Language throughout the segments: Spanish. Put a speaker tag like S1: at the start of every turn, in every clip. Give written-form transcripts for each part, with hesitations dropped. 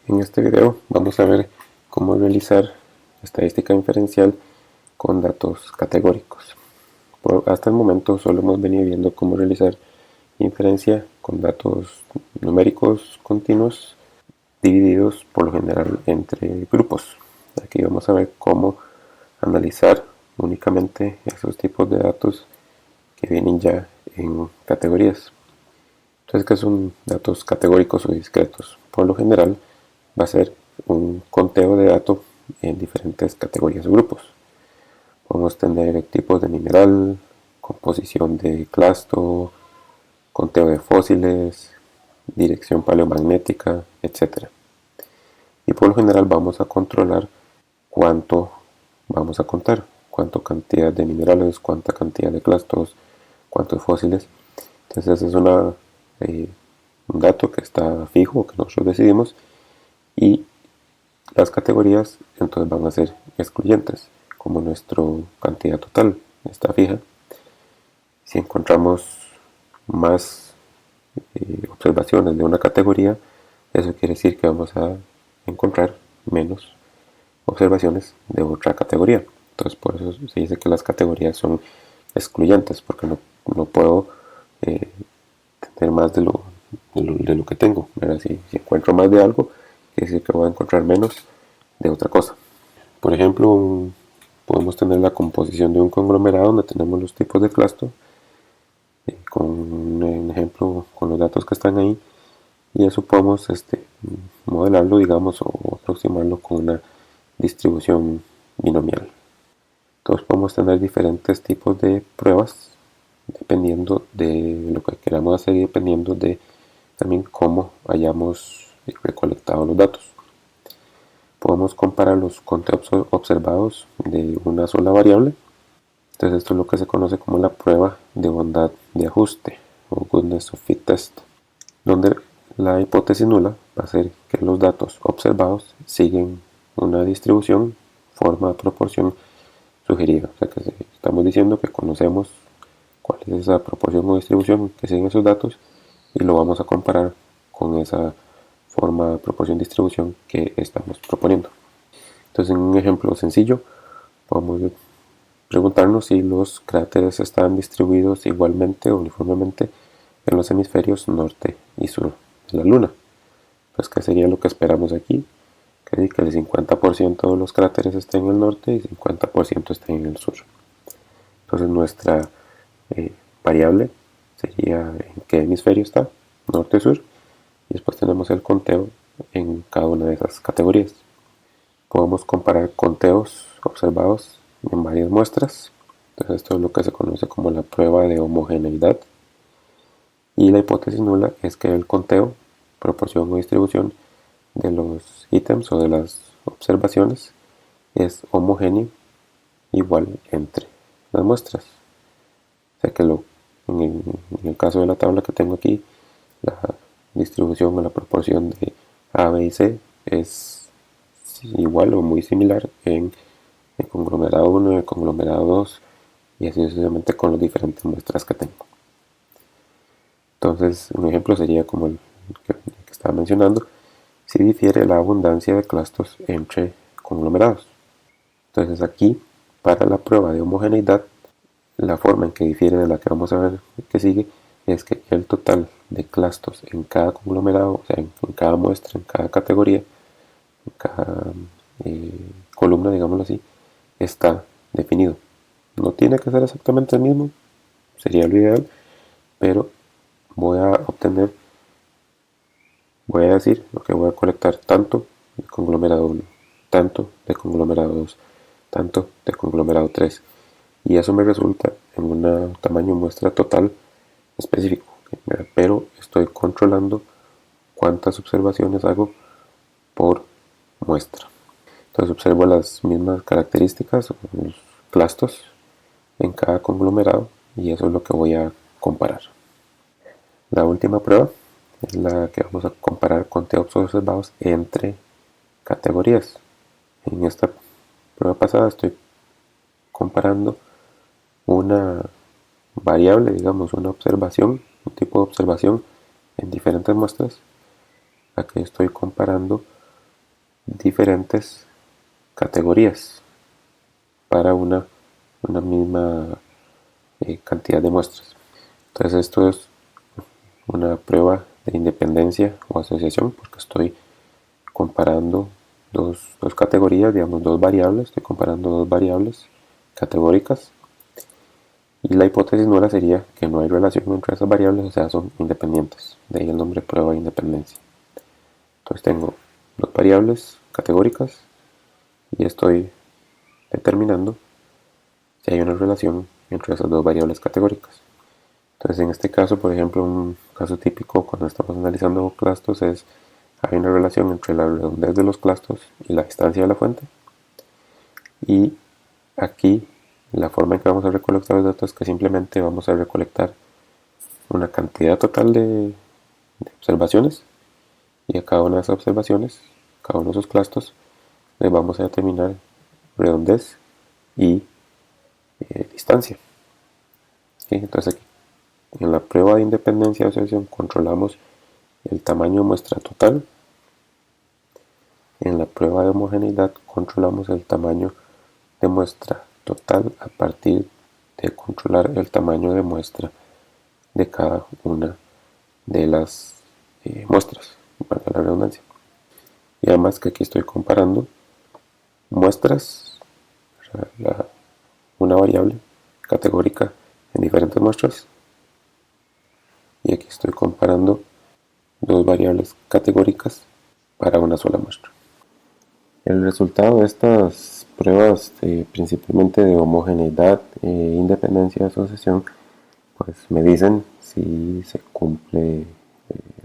S1: En este video vamos a ver cómo realizar estadística inferencial con datos categóricos. Hasta el momento solo hemos venido viendo cómo realizar inferencia con datos numéricos continuos divididos por lo general entre grupos. Aquí vamos a ver cómo analizar únicamente esos tipos de datos que vienen ya en categorías. Entonces, ¿qué son datos categóricos o discretos? Por lo general va a ser un conteo de datos en diferentes categorías o grupos. Podemos tener tipos de mineral, composición de clasto, conteo de fósiles, dirección paleomagnética, etc. Y por lo general vamos a controlar cuánto vamos a contar, cuánta cantidad de minerales, cuánta cantidad de clastos, cuántos fósiles. Entonces es un dato que está fijo, que nosotros decidimos, y las categorías entonces van a ser excluyentes, como nuestra cantidad total está fija. Si encontramos más observaciones de una categoría, eso quiere decir que vamos a encontrar menos observaciones de otra categoría. Entonces por eso se dice que las categorías son excluyentes, porque no puedo tener más de lo que tengo. Si encuentro más de algo, quiere decir que voy a encontrar menos de otra cosa. Por ejemplo, podemos tener la composición de un conglomerado donde tenemos los tipos de clasto, con un ejemplo con los datos que están ahí, y eso podemos modelarlo, digamos, o aproximarlo con una distribución binomial. Entonces podemos tener diferentes tipos de pruebas dependiendo de lo que queramos hacer y dependiendo de también cómo hayamos recolectado los datos. Podemos comparar los conteos observados de una sola variable. Entonces esto es lo que se conoce como la prueba de bondad de ajuste o goodness of fit test, donde la hipótesis nula va a ser que los datos observados siguen una distribución, forma, proporción sugerida. O sea que estamos diciendo que conocemos cuál es esa proporción o distribución que siguen esos datos y lo vamos a comparar con esa forma, proporción, distribución que estamos proponiendo. Entonces, en un ejemplo sencillo, podemos preguntarnos si los cráteres están distribuidos igualmente o uniformemente en los hemisferios norte y sur de la Luna. Pues, ¿qué sería lo que esperamos aquí? Que el 50% de los cráteres estén en el norte y 50% estén en el sur. Entonces, nuestra variable sería en qué hemisferio está, norte y sur, y después tenemos el conteo en cada una de esas categorías. Podemos comparar conteos observados en varias muestras. Entonces esto es lo que se conoce como la prueba de homogeneidad. Y la hipótesis nula es que el conteo, proporción o distribución de los ítems o de las observaciones es homogéneo igual entre las muestras. O sea que en el caso de la tabla que tengo aquí, la distribución o la proporción de A, B y C es igual o muy similar en el conglomerado 1 y el conglomerado 2, y así sucesivamente con las diferentes muestras que tengo. Entonces, un ejemplo sería como el que estaba mencionando, si difiere la abundancia de clastos entre conglomerados. Entonces aquí, para la prueba de homogeneidad, la forma en que difiere de la que vamos a ver que sigue es que el total de clastos en cada conglomerado, o sea, en cada muestra, en cada categoría, en cada columna, digámoslo así, está definido. No tiene que ser exactamente el mismo, sería lo ideal, pero voy a decir lo que voy a colectar tanto de conglomerado 1, tanto de conglomerado 2, tanto de conglomerado 3. Y eso me resulta en un tamaño muestra total específico, pero estoy controlando cuántas observaciones hago por muestra. Entonces observo las mismas características, los clastos en cada conglomerado, y eso es lo que voy a comparar. La última prueba es la que vamos a comparar conteos observados entre categorías. En esta prueba pasada estoy comparando una variable, digamos una observación, un tipo de observación en diferentes muestras. Aquí estoy comparando diferentes categorías para una misma cantidad de muestras. Entonces esto es una prueba de independencia o asociación porque estoy comparando dos categorías, digamos dos variables, estoy comparando dos variables categóricas, y la hipótesis nula sería que no hay relación entre esas variables, o sea, son independientes, de ahí el nombre prueba de independencia. Entonces tengo dos variables categóricas y estoy determinando si hay una relación entre esas dos variables categóricas. Entonces en este caso, por ejemplo, un caso típico cuando estamos analizando clastos es: hay una relación entre la redondez de los clastos y la distancia de la fuente. Y aquí la forma en que vamos a recolectar los datos es que simplemente vamos a recolectar una cantidad total de observaciones, y a cada una de esas observaciones, cada uno de esos clastos, les vamos a determinar redondez y distancia. ¿Sí? Entonces aquí en la prueba de independencia de asociación controlamos el tamaño de muestra total. En la prueba de homogeneidad controlamos el tamaño de muestra total a partir de controlar el tamaño de muestra de cada una de las muestras, para la redundancia. Y además que aquí estoy comparando muestras, una variable categórica en diferentes muestras, y aquí estoy comparando dos variables categóricas para una sola muestra. El resultado de estas pruebas, principalmente de homogeneidad e independencia de asociación, pues me dicen si se cumple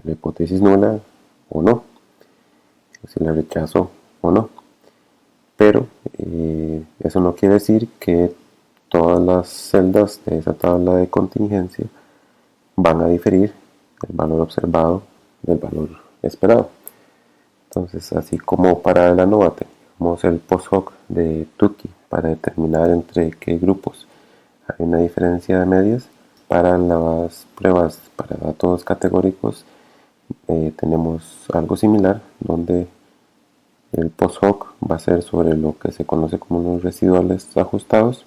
S1: la hipótesis nula o no, si la rechazo o no. Pero eso no quiere decir que todas las celdas de esa tabla de contingencia van a diferir el valor observado del valor esperado. Entonces, así como para el ANOVA tenemos el post-hoc de Tukey para determinar entre qué grupos hay una diferencia de medias, para las pruebas para datos categóricos tenemos algo similar, donde el post-hoc va a ser sobre lo que se conoce como los residuales ajustados,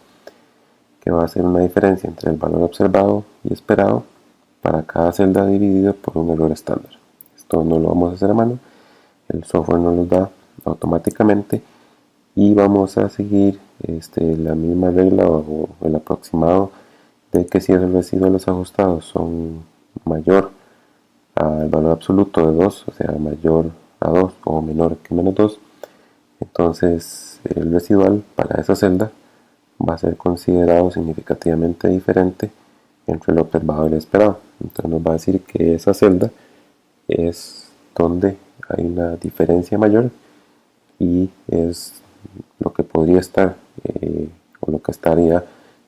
S1: que va a ser una diferencia entre el valor observado y esperado para cada celda dividida por un error estándar. Esto no lo vamos a hacer a mano, el software nos lo da automáticamente, y vamos a seguir la misma regla o el aproximado de que si esos residuos ajustados son mayor al valor absoluto de 2, o sea, mayor a 2 o menor que menos 2, entonces el residual para esa celda va a ser considerado significativamente diferente entre lo observado y lo esperado. Entonces nos va a decir que esa celda es donde hay una diferencia mayor, y es lo que podría estar o lo que estaría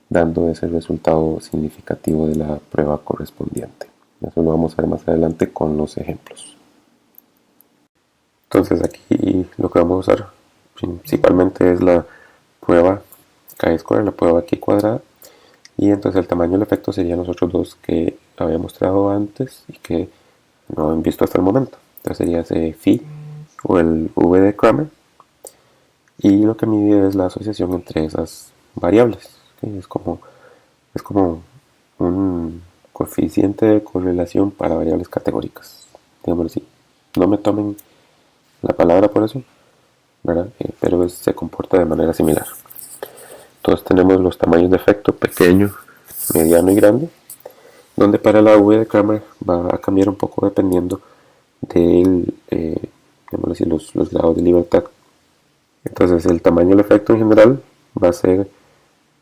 S1: dando ese resultado significativo de la prueba correspondiente. Eso lo vamos a ver más adelante con los ejemplos. Entonces aquí lo que vamos a usar principalmente es la prueba chi-square, la prueba aquí cuadrada, y entonces el tamaño del efecto serían los otros dos que había mostrado antes y que no han visto hasta el momento. Entonces sería ese phi o el v de Cramer, y lo que mide es la asociación entre esas variables. ¿Sí? Es como un coeficiente de correlación para variables categóricas, digámoslo así. No me tomen la palabra por eso, ¿verdad? Pero se comporta de manera similar. Entonces tenemos los tamaños de efecto pequeño, mediano y grande, donde para la V de Cramer va a cambiar un poco dependiendo de los grados de libertad. Entonces el tamaño del efecto en general va a ser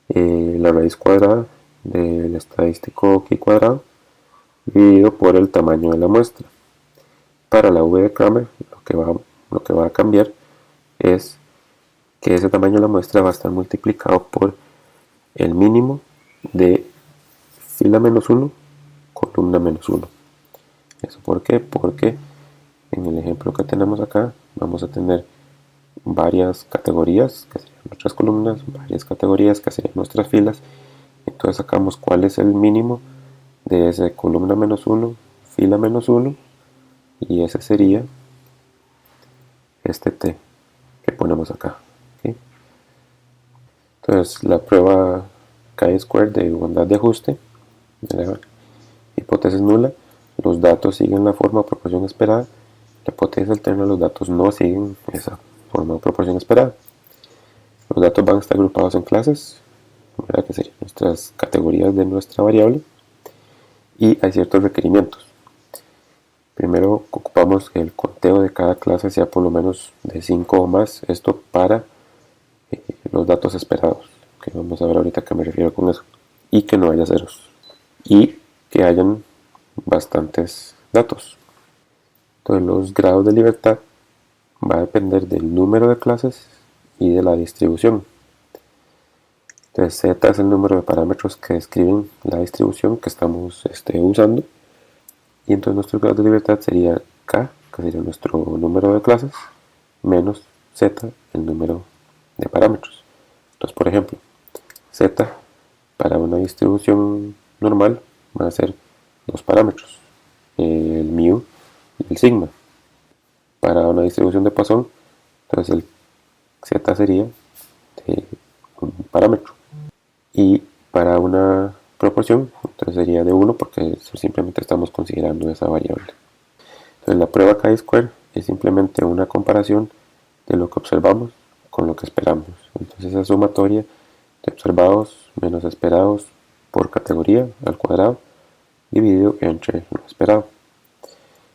S1: la raíz cuadrada del estadístico chi cuadrado dividido por el tamaño de la muestra. Para la V de Cramer lo que va a cambiar es que ese tamaño de la muestra va a estar multiplicado por el mínimo de fila menos 1, columna menos 1. ¿Eso por qué? Porque en el ejemplo que tenemos acá vamos a tener varias categorías que serían nuestras columnas, varias categorías que serían nuestras filas. Entonces sacamos cuál es el mínimo de esa columna menos 1, fila menos 1, y ese sería este T. que ponemos acá. ¿Okay? Entonces la prueba chi-square de bondad de ajuste, de la hipótesis nula, los datos siguen la forma o proporción esperada. La hipótesis alterna, los datos no siguen esa forma o proporción esperada. Los datos van a estar agrupados en clases, que serían nuestras categorías de nuestra variable, y hay ciertos requerimientos. Primero ocupamos que el conteo de cada clase sea por lo menos de 5 o más, esto para los datos esperados, que vamos a ver ahorita a qué me refiero con eso, y que no haya ceros, y que hayan bastantes datos. Entonces los grados de libertad va a depender del número de clases y de la distribución. Entonces Z es el número de parámetros que describen la distribución que estamos usando, y entonces nuestro grado de libertad sería K, que sería nuestro número de clases, menos Z, el número de parámetros. Entonces, por ejemplo, Z para una distribución normal van a ser dos parámetros, el mu y el sigma. Para una distribución de Poisson, entonces el Z sería de un parámetro. Y para una proporción, entonces sería de 1 porque simplemente estamos considerando esa variable. Entonces la prueba chi-square es simplemente una comparación de lo que observamos con lo que esperamos. Entonces esa sumatoria de observados menos esperados por categoría al cuadrado dividido entre lo esperado.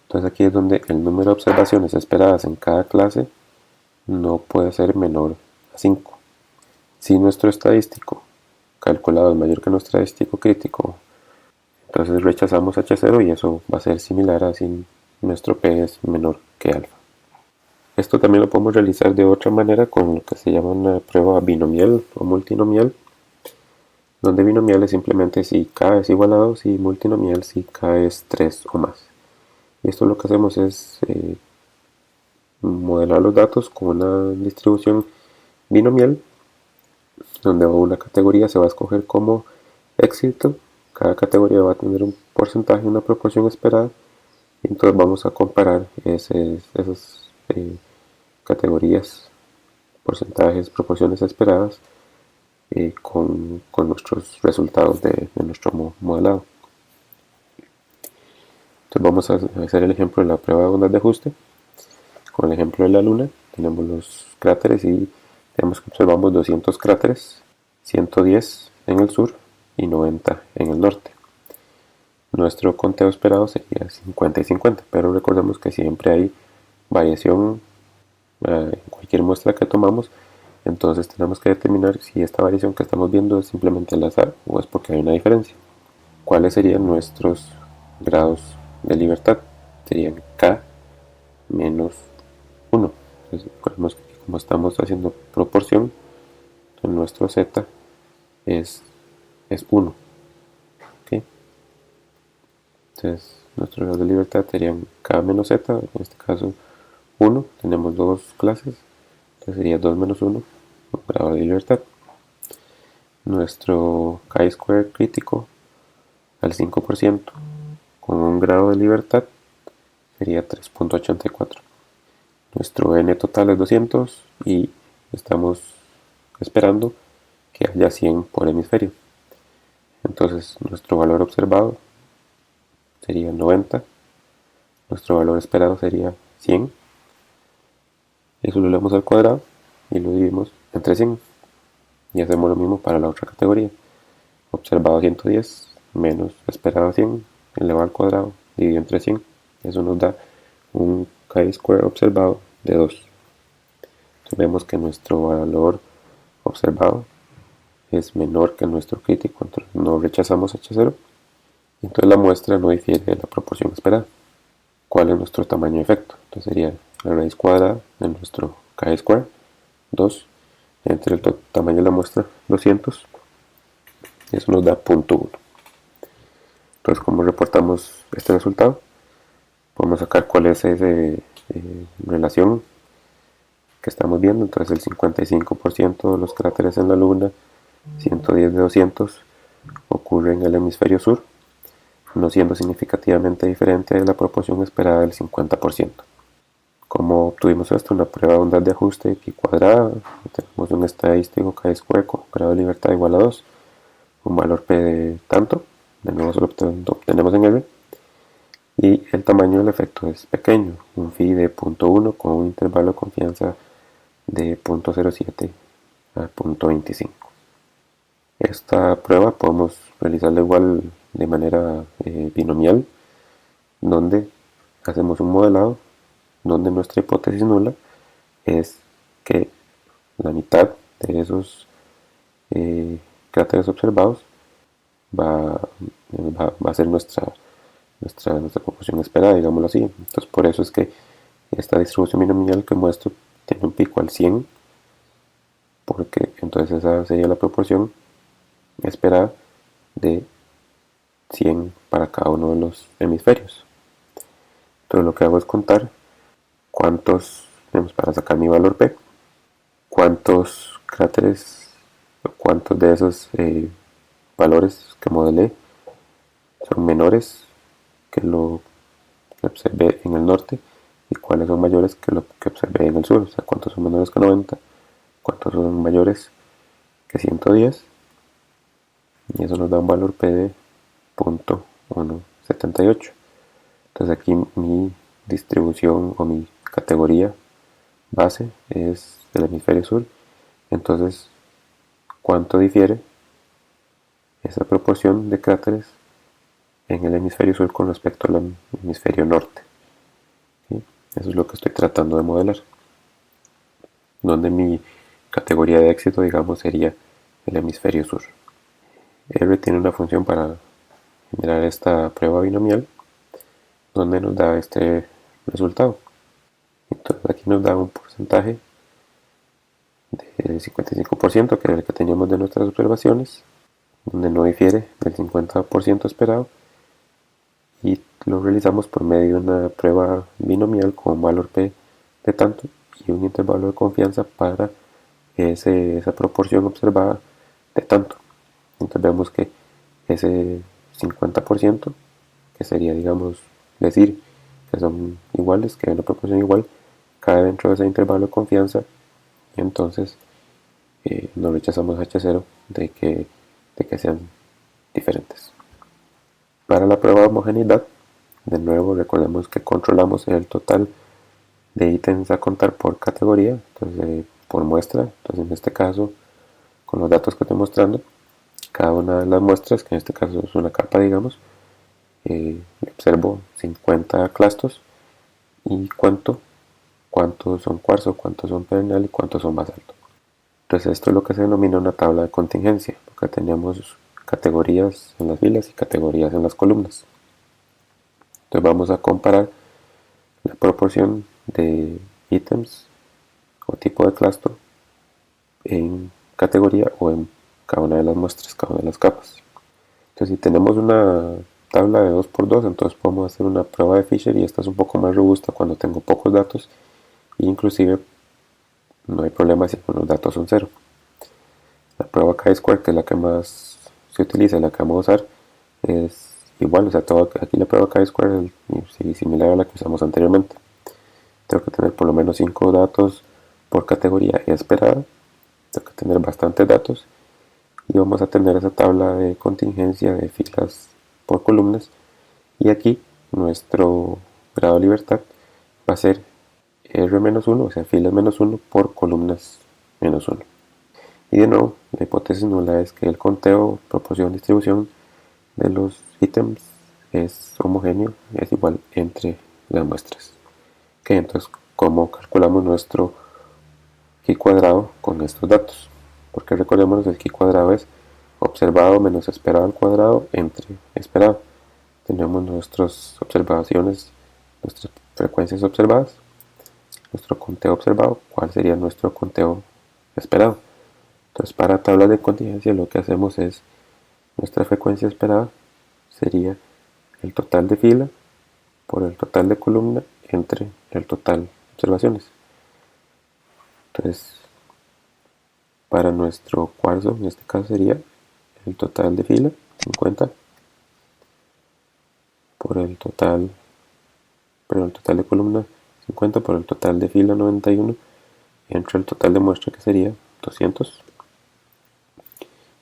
S1: Entonces aquí es donde el número de observaciones esperadas en cada clase no puede ser menor a 5. Si nuestro estadístico calculado es mayor que nuestro estadístico crítico, entonces rechazamos H0 y eso va a ser similar a si nuestro P es menor que alfa. Esto también lo podemos realizar de otra manera con lo que se llama una prueba binomial o multinomial, donde binomial es simplemente si K es igual a 2 y multinomial si K es 3 o más. Y esto lo que hacemos es modelar los datos con una distribución binomial, donde una categoría se va a escoger como éxito, cada categoría va a tener un porcentaje, una proporción esperada, y entonces vamos a comparar esas categorías, porcentajes, proporciones esperadas con nuestros resultados de nuestro modelado. Entonces vamos a hacer el ejemplo de la prueba de ondas de ajuste. Con el ejemplo de la Luna, tenemos los cráteres y tenemos que observamos 200 cráteres, 110 en el sur y 90 en el norte. Nuestro conteo esperado sería 50 y 50, pero recordemos que siempre hay variación en cualquier muestra que tomamos, entonces tenemos que determinar si esta variación que estamos viendo es simplemente al azar o es porque hay una diferencia. ¿Cuáles serían nuestros grados de libertad? Serían K menos 1. Entonces, recordemos que como estamos haciendo proporción, entonces nuestro Z es 1. ¿Okay? Entonces nuestro grado de libertad sería K menos Z, en este caso 1. Tenemos dos clases, entonces sería 2 menos 1, un grado de libertad. Nuestro chi-square crítico al 5% con un grado de libertad sería 3.84. Nuestro n total es 200 y estamos esperando que haya 100 por hemisferio. Entonces nuestro valor observado sería 90, nuestro valor esperado sería 100. Eso lo elevamos al cuadrado y lo dividimos entre 100. Y hacemos lo mismo para la otra categoría. Observado 110 menos esperado 100 elevado al cuadrado dividido entre 100. Eso nos da un chi-square observado de 2. Entonces vemos que nuestro valor observado es menor que nuestro crítico, entonces no rechazamos H0. Entonces la muestra no difiere de la proporción esperada. ¿Cuál es nuestro tamaño de efecto? Entonces sería la raíz cuadrada de nuestro chi-square, 2, entre el tamaño de la muestra, 200. Eso nos da 0.1. Entonces, como reportamos este resultado, podemos sacar cuál es esa relación que estamos viendo. Entonces el 55% de los cráteres en la Luna, 110 de 200, ocurre en el hemisferio sur, no siendo significativamente diferente de la proporción esperada del 50%. ¿Cómo obtuvimos esto? Una prueba de ondas de ajuste pi cuadrada. Tenemos un estadístico chi² con grado de libertad igual a 2, un valor p de tanto, de nuevo solo obtenemos en R, y el tamaño del efecto es pequeño, un phi de 0.1 con un intervalo de confianza de 0.07 a 0.25. Esta prueba podemos realizarla igual de manera binomial, donde hacemos un modelado donde nuestra hipótesis nula es que la mitad de esos cráteres observados va a ser nuestra proporción esperada, digámoslo así. Entonces, por eso es que esta distribución binomial que muestro tiene un pico al 100, porque entonces esa sería la proporción esperada de 100 para cada uno de los hemisferios. Entonces, lo que hago es contar para sacar mi valor P, cuántos cráteres, cuántos de esos valores que modelé son menores que lo que observé en el norte y cuáles son mayores que lo que observé en el sur, o sea, cuántos son menores que 90, cuántos son mayores que 110, y eso nos da un valor P de 0.178. Entonces aquí mi distribución o mi categoría base es el hemisferio sur. Entonces, ¿cuánto difiere esa proporción de cráteres en el hemisferio sur con respecto al hemisferio norte? ¿Sí? Eso es lo que estoy tratando de modelar, donde mi categoría de éxito, digamos, sería el hemisferio sur. R tiene una función para generar esta prueba binomial, donde nos da este resultado. Entonces aquí nos da un porcentaje del 55%, que era el que teníamos de nuestras observaciones, donde no difiere del 50% esperado, y lo realizamos por medio de una prueba binomial con un valor P de tanto y un intervalo de confianza para esa proporción observada de tanto. Entonces vemos que ese 50%, que sería, digamos, decir que son iguales, que hay una proporción igual, cae dentro de ese intervalo de confianza, y entonces no rechazamos H0 de que sean diferentes. Para la prueba de homogeneidad, de nuevo recordemos que controlamos el total de ítems a contar por categoría, entonces por muestra. Entonces en este caso, con los datos que estoy mostrando, cada una de las muestras, que en este caso es una capa, digamos, observo 50 clastos y cuántos son cuarzo, cuántos son pedernal y cuántos son basalto. Entonces esto es lo que se denomina una tabla de contingencia, porque tenemos categorías en las filas y categorías en las columnas. Entonces vamos a comparar la proporción de ítems o tipo de clasto en categoría o en cada una de las muestras, cada una de las capas. Entonces si tenemos una tabla de 2×2, entonces podemos hacer una prueba de Fisher, y esta es un poco más robusta cuando tengo pocos datos, e inclusive no hay problema si los datos son 0. La prueba chi², que es la que más se utiliza y la que vamos a usar, es igual, o sea, aquí la prueba chi² es similar a la que usamos anteriormente. Tengo que tener por lo menos 5 datos por categoría esperada, tengo que tener bastantes datos, y vamos a tener esa tabla de contingencia de filas por columnas, y aquí nuestro grado de libertad va a ser R-1, o sea, filas -1 por columnas -1. Y de nuevo, la hipótesis nula es que el conteo, proporción, distribución de los ítems es homogéneo, es igual entre las muestras. Ok, entonces, ¿cómo calculamos nuestro chi² con estos datos? Porque recordemos que el chi² es observado menos esperado al cuadrado entre esperado. Tenemos nuestras observaciones, nuestras frecuencias observadas, nuestro conteo observado, cuál sería nuestro conteo esperado. Entonces, para tablas de contingencia lo que hacemos es, nuestra frecuencia esperada sería el total de fila por el total de columna entre el total de observaciones. Entonces, para nuestro cuarzo, en este caso sería el total de fila, 50, por el total de columna, 50 por el total de fila 91 entre el total de muestra, que sería 200.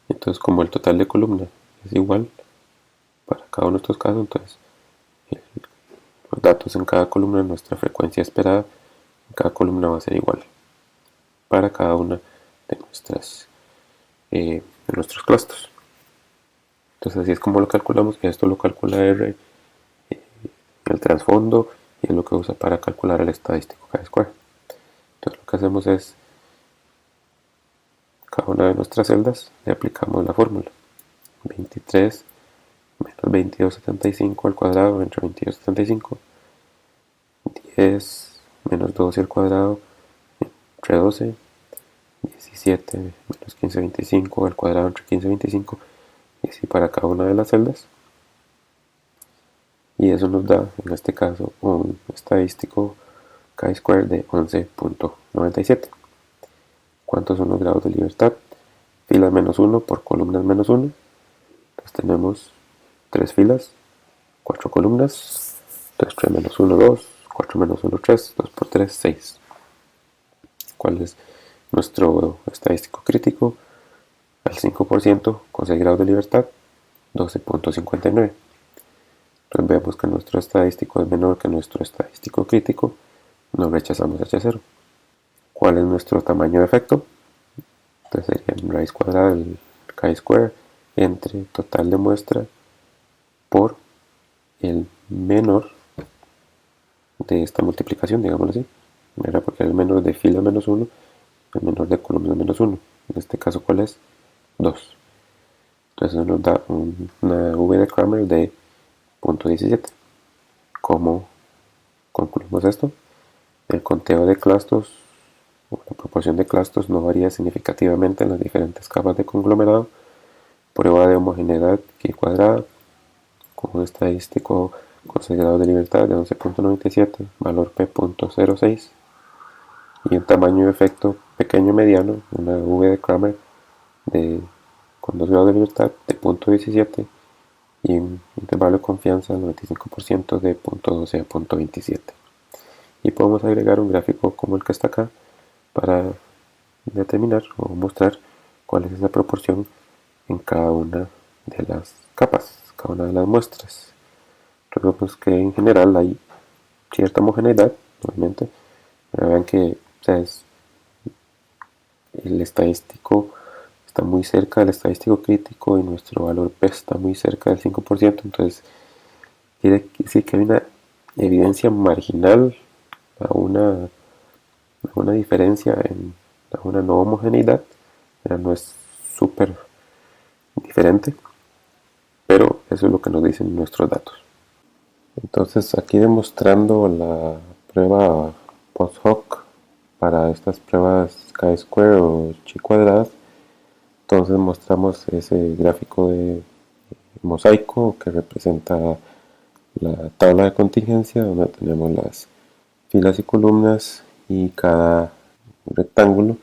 S1: Entonces, como el total de columna es igual para cada uno de estos casos, entonces los datos en cada columna, nuestra frecuencia esperada en cada columna va a ser igual para cada una de nuestros clústeres. Entonces así es como lo calculamos. Esto lo calcula R, el trasfondo, y es lo que usa para calcular el estadístico chi-square. Entonces lo que hacemos es, cada una de nuestras celdas le aplicamos la fórmula: 23 menos 2275 al cuadrado entre 2275, 10 menos 12 al cuadrado entre 12, 17 menos 1525 al cuadrado entre 1525, y así para cada una de las celdas. Y eso nos da, en este caso, un estadístico chi-square de 11.97. ¿Cuántos son los grados de libertad? Filas menos 1 por columnas menos 1. Entonces tenemos 3 filas, 4 columnas. 3, 3 menos 1, 2. 4 menos 1, 3. 2 por 3, 6. ¿Cuál es nuestro estadístico crítico? Al 5% con 6 grados de libertad, 12.59. Entonces vemos que nuestro estadístico es menor que nuestro estadístico crítico. Nos rechazamos H0. ¿Cuál es nuestro tamaño de efecto? Entonces sería raíz cuadrada del chi-square entre total de muestra por el menor de esta multiplicación, digámoslo así. Era porque el menor de fila menos 1, el menor de columna menos 1. En este caso, ¿cuál es? 2. Entonces nos da una V de Cramer de 0.17. ¿Cómo concluimos esto? El conteo de clustos, o la proporción de clustos, no varía significativamente en las diferentes capas de conglomerado. Prueba de homogeneidad chi cuadrada con un estadístico con 6 grados de libertad de 11.97, valor P.06, y un tamaño de efecto pequeño mediano, una V de Cramer con 2 grados de libertad de 0.17 y un intervalo de confianza del 95% de 0.12 a 0.27. Y podemos agregar un gráfico como el que está acá para determinar o mostrar cuál es esa proporción en cada una de las capas, cada una de las muestras. Recordemos que en general hay cierta homogeneidad, normalmente, pero vean que, o sea, el estadístico está muy cerca del estadístico crítico y nuestro valor P está muy cerca del 5%, entonces quiere decir que hay una evidencia marginal a una diferencia a una no homogeneidad, no es súper diferente, pero eso es lo que nos dicen nuestros datos. Entonces aquí demostrando la prueba post hoc para estas pruebas chi-square o chi cuadradas, entonces mostramos ese gráfico de mosaico que representa la tabla de contingencia, donde tenemos las filas y columnas, y cada rectángulo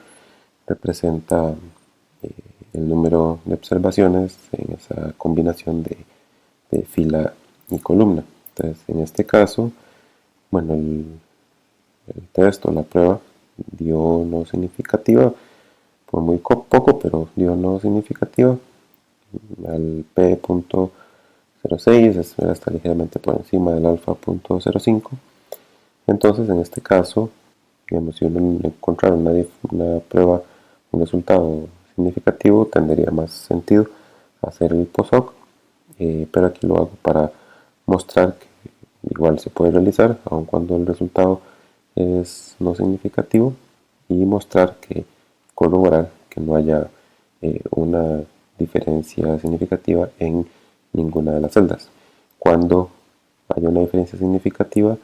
S1: representa el número de observaciones en esa combinación de fila y columna. Entonces, en este caso, bueno, el test o la prueba dio no significativa, por muy poco, pero dio no significativa al P.06, está ligeramente por encima del alfa.05. Entonces, en este caso, digamos, si uno encontrara una prueba, un resultado significativo, tendría más sentido hacer el post-hoc, pero aquí lo hago para mostrar que igual se puede realizar, aun cuando el resultado es no significativo, y mostrar que, corroborar que no haya una diferencia significativa en ninguna de las celdas. Cuando haya una diferencia significativa,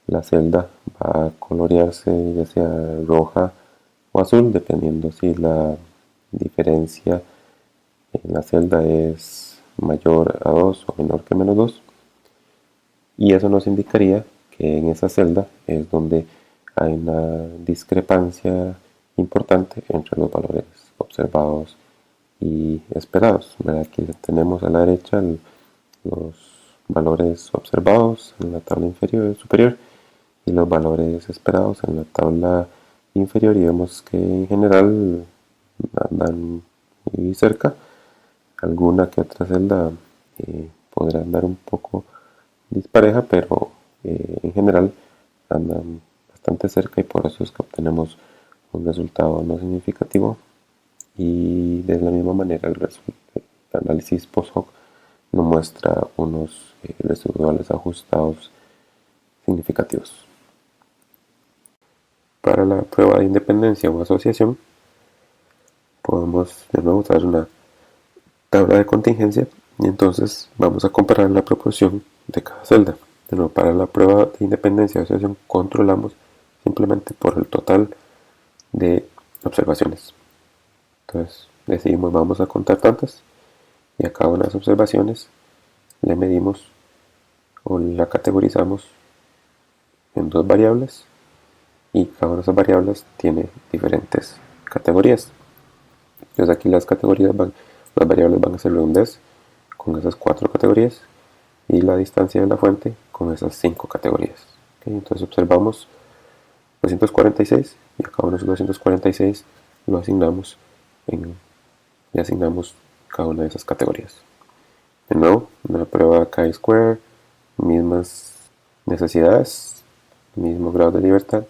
S1: la celda va a colorearse ya sea roja o azul, dependiendo si la diferencia en la celda es mayor a 2 o menor que menos 2. Y eso nos indicaría que en esa celda es donde hay una discrepancia importante entre los valores observados y esperados. Aquí tenemos a la derecha los valores observados en la tabla inferior superior, y los valores esperados en la tabla inferior, y vemos que en general andan muy cerca. Alguna que otra celda podrá andar un poco dispareja, pero en general andan bastante cerca, y por eso es que obtenemos un resultado no significativo. Y de la misma manera el análisis post-hoc no muestra unos residuales ajustados significativos. Para la prueba de independencia o asociación, podemos de nuevo usar una tabla de contingencia, y entonces vamos a comparar la proporción de cada celda. De nuevo, para la prueba de independencia o asociación controlamos simplemente por el total de observaciones. Entonces decidimos vamos a contar tantas, y a cada una de las observaciones le medimos o la categorizamos en dos variables, y cada una de esas variables tiene diferentes categorías. Entonces aquí las variables van a ser redondez con esas 4 categorías, y la distancia de la fuente con esas 5 categorías. Entonces observamos 246, y a cada uno de esos 246 lo asignamos le asignamos cada una de esas categorías. De nuevo, una prueba chi-square, mismas necesidades, mismo grado de libertad.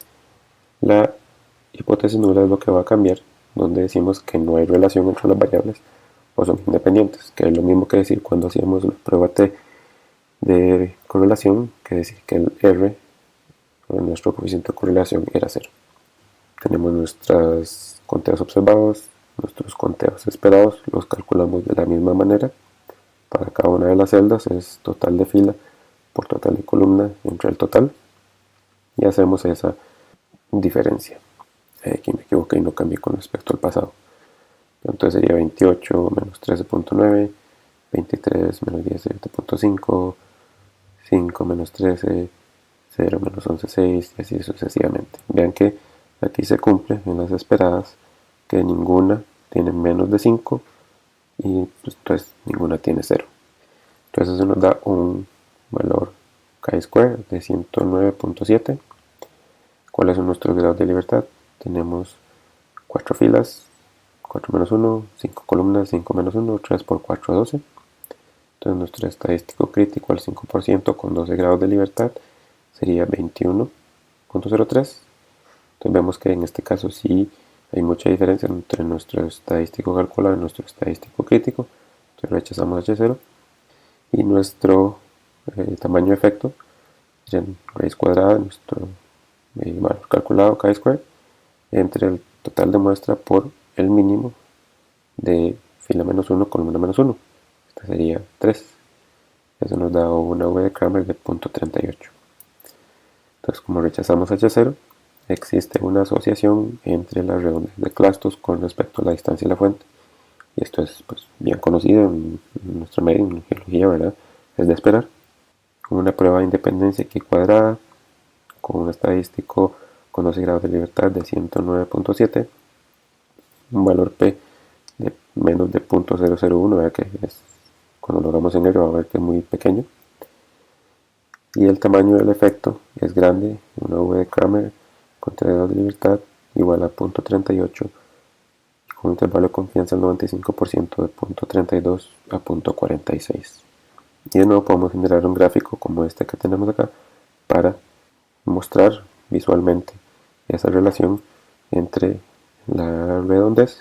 S1: La hipótesis nula es lo que va a cambiar, donde decimos que no hay relación entre las variables o son independientes, que es lo mismo que decir cuando hacíamos la prueba T de correlación, que decir que el R, nuestro coeficiente de correlación, era 0. Tenemos nuestros conteos observados, nuestros conteos esperados, los calculamos de la misma manera. Para cada una de las celdas es total de fila por total de columna entre el total, y hacemos esa diferencia. Aquí me equivoqué y no cambié con respecto al pasado. Entonces sería 28 menos 13.9, 23 menos 17.5, 5 menos 13, 0 menos 11.6, y así sucesivamente. Vean que aquí se cumple en las esperadas que ninguna tiene menos de 5, y pues ninguna tiene 0. Entonces eso nos da un valor chi-square de 109.7. ¿Cuáles son nuestros grados de libertad? Tenemos 4 filas, 4 menos 1, 5 columnas, 5 menos 1, 3 por 4, 12. Entonces nuestro estadístico crítico al 5% con 12 grados de libertad sería 21.03. Entonces vemos que en este caso sí hay mucha diferencia entre nuestro estadístico calculado y nuestro estadístico crítico. Entonces rechazamos H0, y nuestro tamaño de efecto en raíz cuadrada, nuestro valor calculado chi-square, entre el total de muestra por el mínimo de fila menos 1, columna menos 1. Esta sería 3. Eso nos da una V de Kramer de 0.38. Entonces, como rechazamos H0, existe una asociación entre la redondez de clastos con respecto a la distancia de la fuente. Y esto es pues, bien conocido en nuestra medio, en geología, ¿verdad? Es de esperar. Con una prueba de independencia aquí cuadrada, con un estadístico con 12 grados de libertad de 109.7, un valor P de menos de 0.001, ¿verdad? Que es, cuando lo hagamos en R va a ver que es muy pequeño. Y el tamaño del efecto es grande, una V de Kramer con 3 grados de libertad igual a 0.38, con un intervalo de confianza del 95% de 0.32 a 0.46. Y de nuevo podemos generar un gráfico como este que tenemos acá para mostrar visualmente esa relación entre la redondez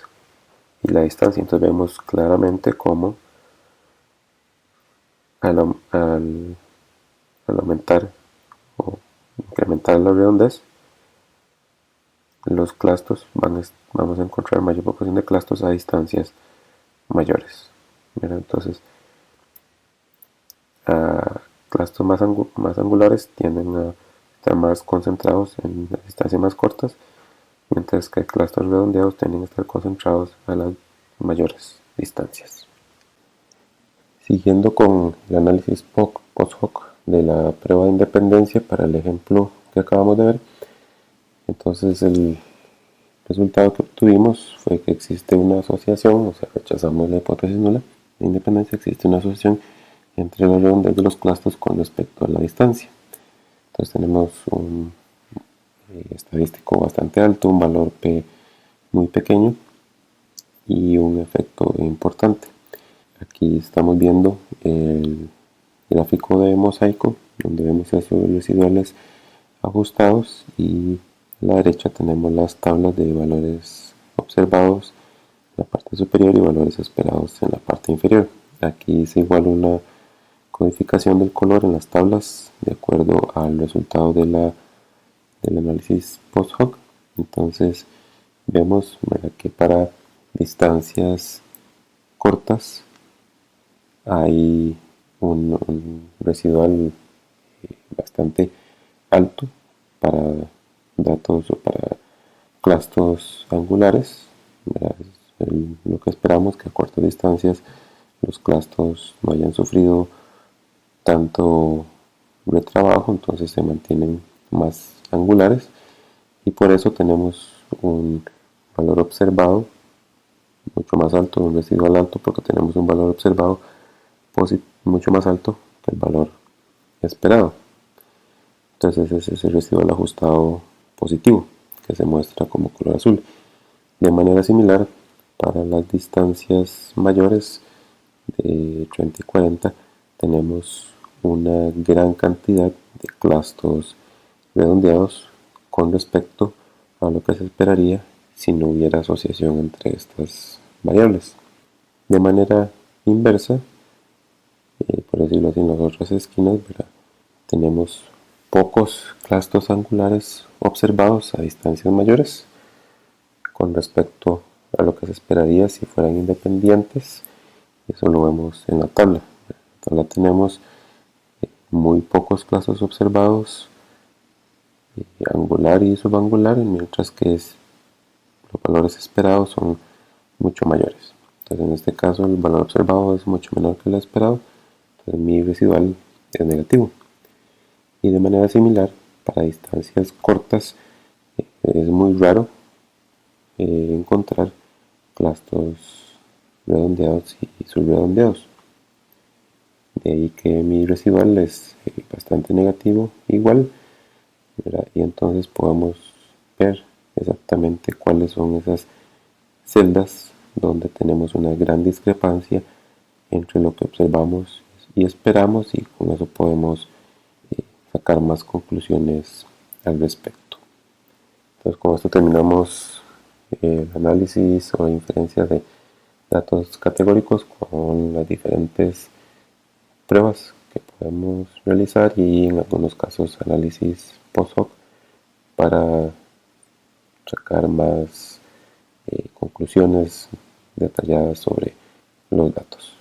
S1: y la distancia. Entonces vemos claramente cómo al aumentar o incrementar la redondez, los clastos vamos a encontrar mayor proporción de clastos a distancias mayores. Entonces, clastos más angulares tienden a estar más concentrados en distancias más cortas, mientras que clastos redondeados tienden a estar concentrados a las mayores distancias. Siguiendo con el análisis post-hoc de la prueba de independencia para el ejemplo que acabamos de ver, entonces el resultado que obtuvimos fue que existe una asociación, o sea, rechazamos la hipótesis nula de independencia, existe una asociación entre la redondez de los clastos con respecto a la distancia. Entonces tenemos un estadístico bastante alto, un valor P muy pequeño y un efecto importante. Aquí estamos viendo el gráfico de mosaico, donde vemos esos residuales ajustados, y a la derecha tenemos las tablas de valores observados en la parte superior y valores esperados en la parte inferior. Aquí es igual una codificación del color en las tablas de acuerdo al resultado del análisis post hoc. Entonces vemos, ¿verdad?, que para distancias cortas hay un residual bastante alto para datos o para clastos angulares. Lo que esperamos que a cortas distancias los clastos no hayan sufrido tanto retrabajo, entonces se mantienen más angulares, y por eso tenemos un valor observado mucho más alto, un residual alto, porque tenemos un valor observado mucho más alto que el valor esperado. Entonces ese es el residual ajustado positivo, que se muestra como color azul. De manera similar, para las distancias mayores de 30 y 40 tenemos una gran cantidad de clastos redondeados con respecto a lo que se esperaría si no hubiera asociación entre estas variables. De manera inversa, por decirlo así, en las otras esquinas, ¿verdad?, tenemos pocos clastos angulares observados a distancias mayores con respecto a lo que se esperaría si fueran independientes. Eso lo vemos en la tabla. En la tabla tenemos muy pocos clastos observados angular y subangular, mientras que los valores esperados son mucho mayores. Entonces en este caso el valor observado es mucho menor que el esperado, entonces mi residual es negativo. Y de manera similar, para distancias cortas es muy raro encontrar clastos redondeados y subredondeados. De ahí que mi residual es bastante negativo igual, ¿verdad? Y entonces podemos ver exactamente cuáles son esas celdas donde tenemos una gran discrepancia entre lo que observamos y esperamos, y con eso podemos sacar más conclusiones al respecto. Entonces con esto terminamos el análisis o inferencia de datos categóricos con las diferentes pruebas que podemos realizar, y en algunos casos análisis post hoc para sacar más conclusiones detalladas sobre los datos.